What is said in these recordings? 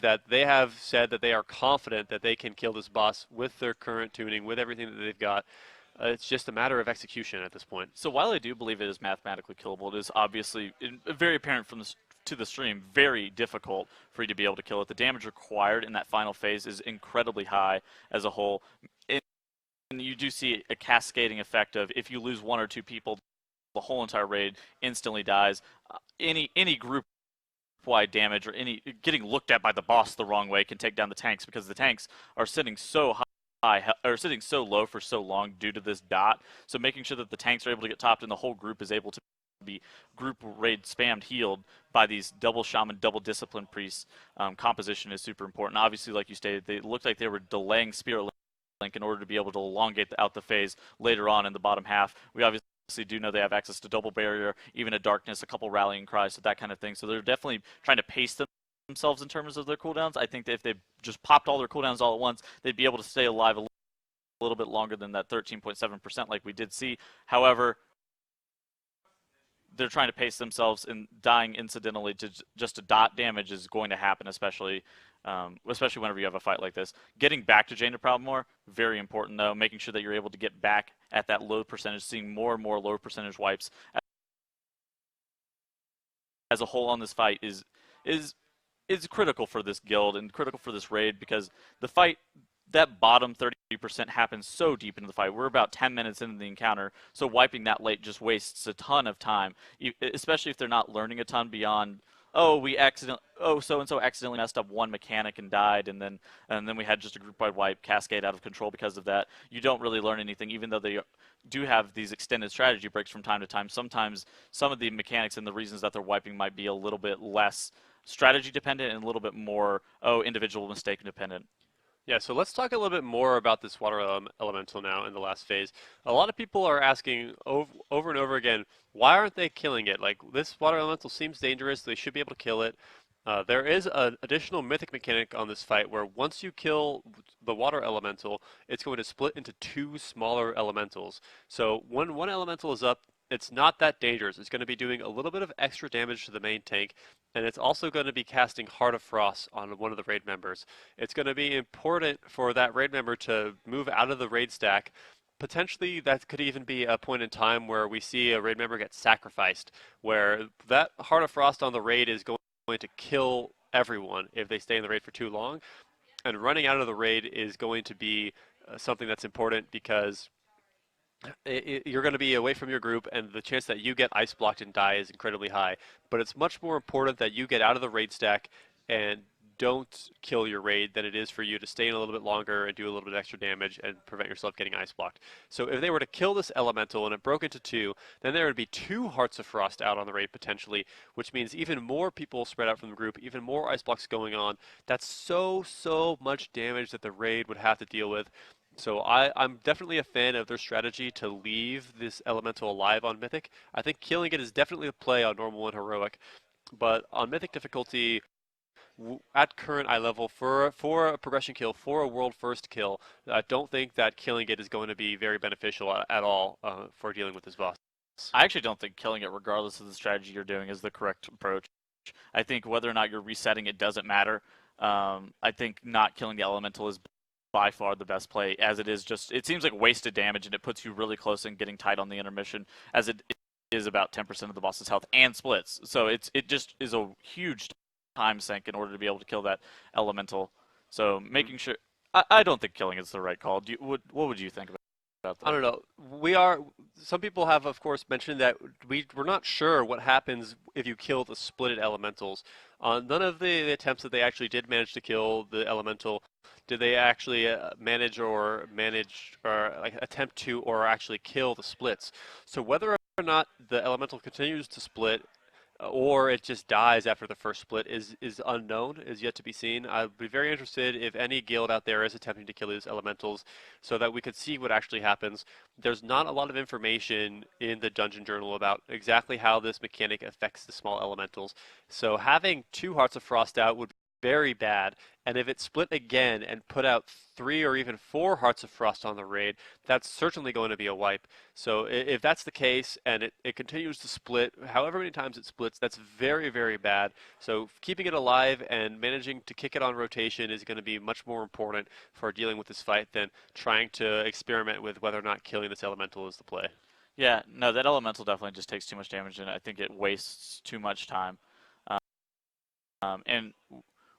that they have said that they are confident that they can kill this boss with their current tuning, with everything that they've got. It's just a matter of execution at this point. So while I do believe it is mathematically killable, it is obviously very apparent from this to the stream, very difficult for you to be able to kill it. The damage required in that final phase is incredibly high as a whole. And you do see a cascading effect of if you lose one or two people, the whole entire raid instantly dies. Any group-wide damage or any getting looked at by the boss the wrong way can take down the tanks because the tanks are sitting so high or sitting so low for so long due to this dot. So making sure that the tanks are able to get topped and the whole group is able to be group raid spammed healed by these double shaman, double discipline priests. Composition is super important. Obviously, like you stated, they looked like they were delaying Spirit Link in order to be able to elongate out the phase later on in the bottom half. We obviously do know they have access to double barrier, even a darkness, a couple rallying cries, so that kind of thing. So they're definitely trying to pace themselves in terms of their cooldowns. I think that if they just popped all their cooldowns all at once, they'd be able to stay alive a little bit longer than that 13.7% like we did see. However, they're trying to pace themselves, and dying incidentally to just a dot damage is going to happen, especially whenever you have a fight like this. Getting back to Jane to Proudmoore, very important though. Making sure that you're able to get back at that low percentage, seeing more and more low percentage wipes as a whole on this fight is critical for this guild and critical for this raid, because the fight, that bottom 30% happens so deep into the fight. We're about 10 minutes into the encounter, so wiping that late just wastes a ton of time, especially if they're not learning a ton beyond, so and so accidentally messed up one mechanic and died, and then we had just a group-wide wipe cascade out of control because of that. You don't really learn anything, even though they do have these extended strategy breaks from time to time. Sometimes some of the mechanics and the reasons that they're wiping might be a little bit less strategy dependent and a little bit more individual mistake dependent. Yeah, so let's talk a little bit more about this water elemental now in the last phase. A lot of people are asking over and over again, why aren't they killing it? Like, this water elemental seems dangerous, they should be able to kill it. There is an additional mythic mechanic on this fight where once you kill the water elemental, it's going to split into two smaller elementals. So when one elemental is up, it's not that dangerous. It's going to be doing a little bit of extra damage to the main tank, and it's also going to be casting Heart of Frost on one of the raid members. It's going to be important for that raid member to move out of the raid stack. Potentially, that could even be a point in time where we see a raid member get sacrificed, where that Heart of Frost on the raid is going to kill everyone if they stay in the raid for too long. And running out of the raid is going to be something that's important, because you're going to be away from your group, and the chance that you get ice blocked and die is incredibly high. But it's much more important that you get out of the raid stack and don't kill your raid than it is for you to stay in a little bit longer and do a little bit extra damage and prevent yourself getting ice blocked. So if they were to kill this elemental and it broke into two, then there would be two Hearts of Frost out on the raid potentially, which means even more people spread out from the group, even more ice blocks going on. That's so much damage that the raid would have to deal with. So I'm definitely a fan of their strategy to leave this elemental alive on Mythic. I think killing it is definitely a play on Normal and Heroic, but on Mythic difficulty, at current eye level, for a progression kill, for a world first kill, I don't think that killing it is going to be very beneficial at all for dealing with this boss. I actually don't think killing it, regardless of the strategy you're doing, is the correct approach. I think whether or not you're resetting it doesn't matter. I think not killing the elemental is by far the best play, as it is just, it seems like wasted damage, and it puts you really close and getting tight on the intermission, as it is about 10% of the boss's health and splits. So it just is a huge time sink in order to be able to kill that elemental. So making sure, I don't think killing is the right call. What would you think about that? I don't know. Some people have, of course, mentioned that we're not sure what happens if you kill the splitted elementals. None of the attempts that they actually did manage to kill the elemental did they actually manage or like attempt to or actually kill the splits. So whether or not the elemental continues to split or it just dies after the first split is unknown, is yet to be seen. I'd be very interested if any guild out there is attempting to kill these elementals so that we could see what actually happens. There's not a lot of information in the Dungeon Journal about exactly how this mechanic affects the small elementals. So having two Hearts of Frost out would very bad. And if it split again and put out 3 or even 4 Hearts of Frost on the raid, that's certainly going to be a wipe. So if that's the case and it continues to split, however many times it splits, that's very, very bad. So keeping it alive and managing to kick it on rotation is going to be much more important for dealing with this fight than trying to experiment with whether or not killing this elemental is the play. Yeah, no, that elemental definitely just takes too much damage, and I think it wastes too much time. And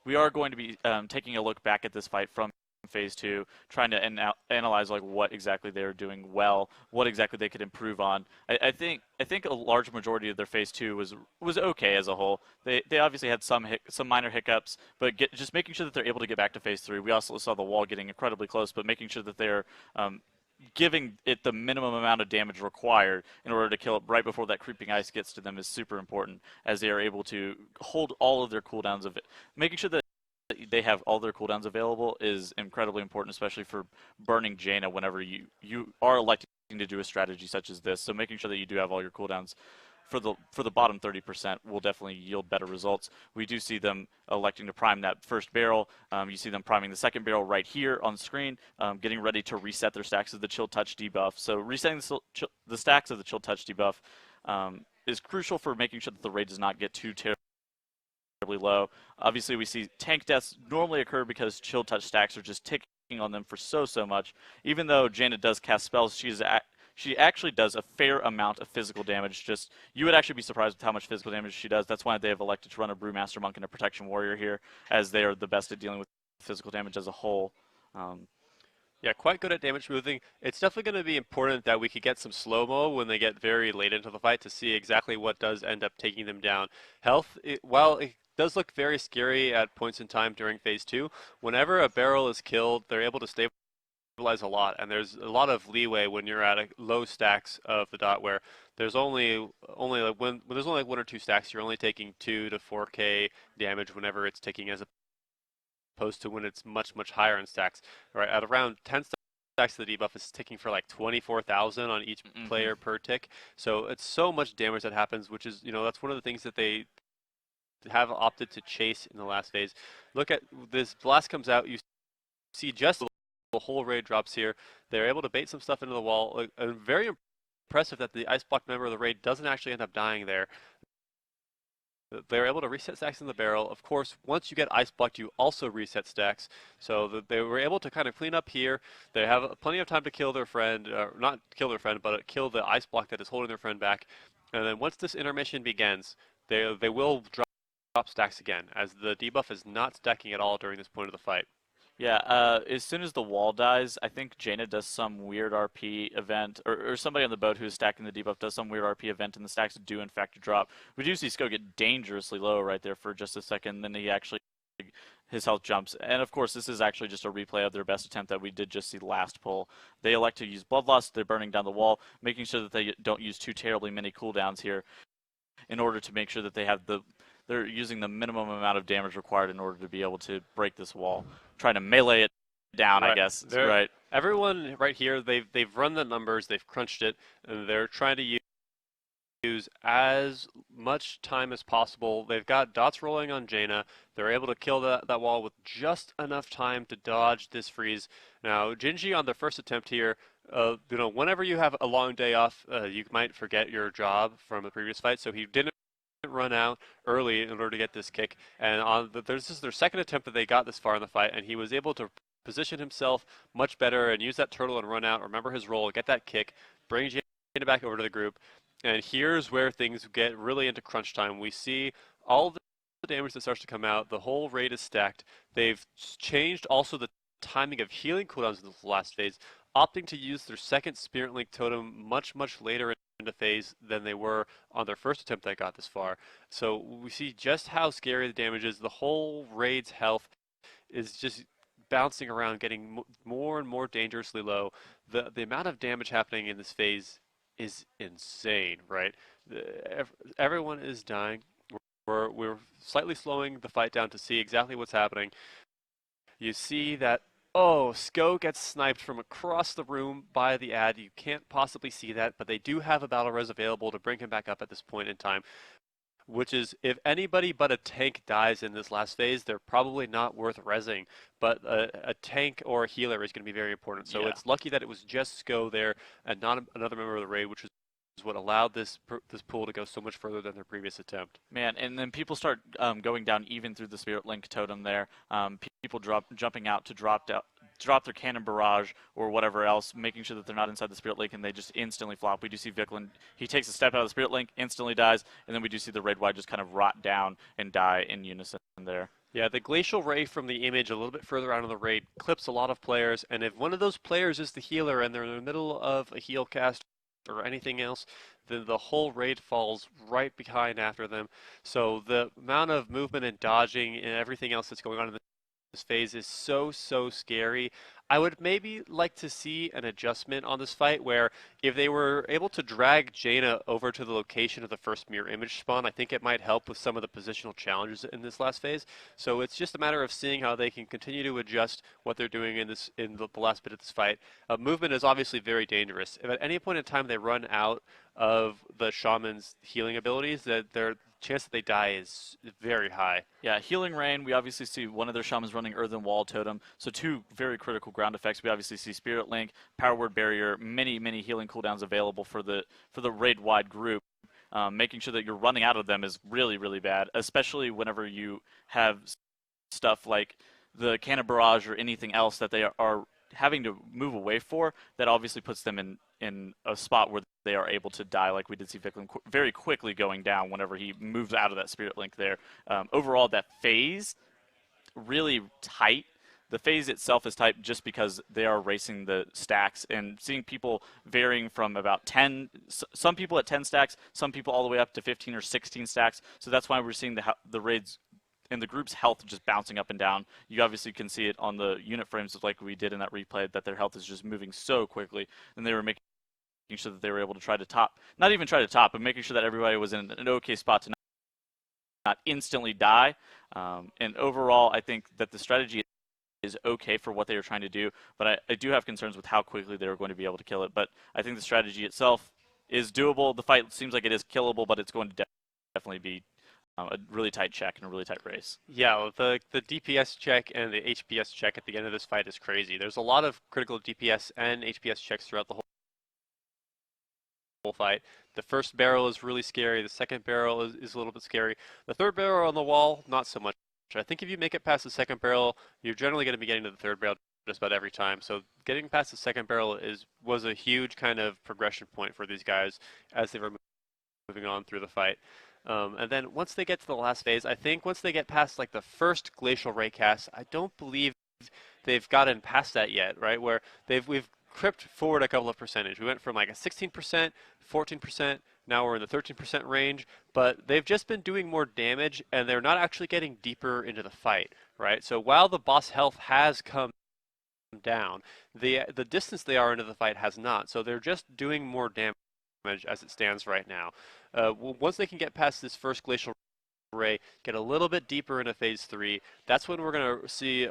we are going to be taking a look back at this fight from phase two, trying to analyze like what exactly they're doing well, what exactly they could improve on. I think a large majority of their phase two was okay as a whole. They obviously had some minor hiccups, but just making sure that they're able to get back to phase three. We also saw the wall getting incredibly close, but making sure that they're giving it the minimum amount of damage required in order to kill it right before that creeping ice gets to them is super important, as they are able to hold all of their cooldowns of it. Making sure that they have all their cooldowns available is incredibly important, especially for burning Jaina whenever you are electing to do a strategy such as this. So making sure that you do have all your cooldowns for the bottom 30% will definitely yield better results. We do see them electing to prime that first barrel. You see them priming the second barrel right here on screen, getting ready to reset their stacks of the chill touch debuff. So resetting the stacks of the chill touch debuff is crucial for making sure that the raid does not get too terribly low. Obviously, we see tank deaths normally occur because chill touch stacks are just ticking on them for so much. Even though Jaina does cast spells, she actually does a fair amount of physical damage. Just you would actually be surprised with how much physical damage she does. That's why they have elected to run a Brewmaster Monk and a Protection Warrior here, as they are the best at dealing with physical damage as a whole. Um, Yeah, quite good at damage smoothing. It's definitely going to be important that we could get some slow-mo when they get very late into the fight to see exactly what does end up taking them down. Health, while it does look very scary at points in time during phase two, whenever a barrel is killed, they're able to stabilize a lot, and there's a lot of leeway when you're at low stacks of the dot where there's only like when there's only like 1 or 2 stacks, you're only taking 2 to 4K damage whenever it's ticking as opposed to when it's much higher in stacks. Right at around 10 stacks, the debuff is ticking for like 24,000 on each mm-hmm. player per tick. So it's so much damage that happens, which is that's one of the things that they have opted to chase in the last phase. Look at this blast comes out, you see just the whole raid drops here. They're able to bait some stuff into the wall. Very impressive that the ice block member of the raid doesn't actually end up dying there. They're able to reset stacks in the barrel. Of course, once you get ice blocked, you also reset stacks. So they were able to kind of clean up here. They have plenty of time to kill their friend, not kill their friend, but kill the ice block that is holding their friend back. And then once this intermission begins, they will drop stacks again, as the debuff is not stacking at all during this point of the fight. Yeah, as soon as the wall dies, I think Jaina does some weird RP event, or somebody on the boat who's stacking the debuff does some weird RP event, and the stacks do in fact drop. We do see Sko get dangerously low right there for just a second, then he actually, his health jumps. And of course, this is actually just a replay of their best attempt that we did just see last pull. They elect to use Bloodlust, they're burning down the wall, making sure that they don't use too terribly many cooldowns here in order to make sure that they're using the minimum amount of damage required in order to be able to break this wall. Trying to melee it down, I Right. guess. Right. Everyone right here, they've run the numbers, they've crunched it, and they're trying to use as much time as possible. They've got dots rolling on Jaina. They're able to kill that wall with just enough time to dodge this freeze. Now, Jinji on the first attempt here, whenever you have a long day off, you might forget your job from the previous fight, so he didn't run out early in order to get this kick. And this is their second attempt that they got this far in the fight, and he was able to position himself much better and use that turtle and run out, remember his role, get that kick, bring Jaina back over to the group. And here's where things get really into crunch time. We see all the damage that starts to come out. The whole raid is stacked. They've changed also the timing of healing cooldowns in the last phase, opting to use their second Spirit Link totem much later into phase than they were on their first attempt that got this far. So we see just how scary the damage is. The whole raid's health is just bouncing around, getting more and more dangerously low. The amount of damage happening in this phase is insane, right? Everyone is dying. We're slightly slowing the fight down to see exactly what's happening. You see that, oh, Sko gets sniped from across the room by the ad. You can't possibly see that, but they do have a battle res available to bring him back up at this point in time. which is if anybody but a tank dies in this last phase, they're probably not worth rezzing. But a tank or a healer is going to be very important. So Yeah. it's lucky that it was just Sko there and not another member of the raid, which was what allowed this pool to go so much further than their previous attempt. Man, and then people start going down even through the Spirit Link totem there. People jumping out to drop their cannon barrage or whatever else, making sure that they're not inside the Spirit Link, and they just instantly flop. We do see Vikland, he takes a step out of the Spirit Link, instantly dies, and then we do see the Red Wide just kind of rot down and die in unison there. Yeah, the Glacial Ray from the image a little bit further out of the raid clips a lot of players, and if one of those players is the healer and they're in the middle of a heal cast or anything else, then the whole raid falls right behind after them. So the amount of movement and dodging and everything else that's going on in this phase is so scary. I would maybe like to see an adjustment on this fight where if they were able to drag Jaina over to the location of the first mirror image spawn, I think it might help with some of the positional challenges in this last phase. So it's just a matter of seeing how they can continue to adjust what they're doing in the last bit of this fight. Movement is obviously very dangerous. If at any point in time they run out of the shaman's healing abilities, that their chance that they die is very high. Yeah, Healing Rain, we obviously see one of their shamans running Earthen Wall Totem, so two very critical ground effects. We obviously see Spirit Link, Power Word Barrier, many healing cooldowns available for the raid-wide group. Making sure that you're running out of them is really bad, especially whenever you have stuff like the Cannon Barrage or anything else that they are having to move away for. That obviously puts them in a spot where they are able to die, like we did see Vikland very quickly going down whenever he moves out of that Spirit Link there. Overall, that phase, really tight. The phase itself is tight just because they are racing the stacks and seeing people varying from about 10, some people at 10 stacks, some people all the way up to 15 or 16 stacks. So that's why we're seeing the raids and the group's health just bouncing up and down. You obviously can see it on the unit frames like we did in that replay, that their health is just moving so quickly, and they were making sure that they were able to try to top, not even try to top, but making sure that everybody was in an okay spot to not instantly die. And overall, I think that the strategy is okay for what they were trying to do, but I do have concerns with how quickly they were going to be able to kill it. But I think the strategy itself is doable. The fight seems like it is killable, but it's going to definitely be a really tight check and a really tight race. Yeah, well, the DPS check and the HPS check at the end of this fight is crazy. There's a lot of critical DPS and HPS checks throughout the whole fight. The first barrel is really scary. The second barrel is a little bit scary. The third barrel on the wall, not so much. I think if you make it past the second barrel, you're generally going to be getting to the third barrel just about every time. So getting past the second barrel was a huge kind of progression point for these guys as they were moving on through the fight. And then once they get to the last phase, I think once they get past like the first glacial raycast, I don't believe they've gotten past that yet, right? Where we've crept forward a couple of percentage. We went from like a 16%, 14%, now we're in the 13% range, but they've just been doing more damage and they're not actually getting deeper into the fight, right? So while the boss health has come down, the distance they are into the fight has not. So they're just doing more damage as it stands right now. Once they can get past this first glacial ray, get a little bit deeper into phase 3, that's when we're going to see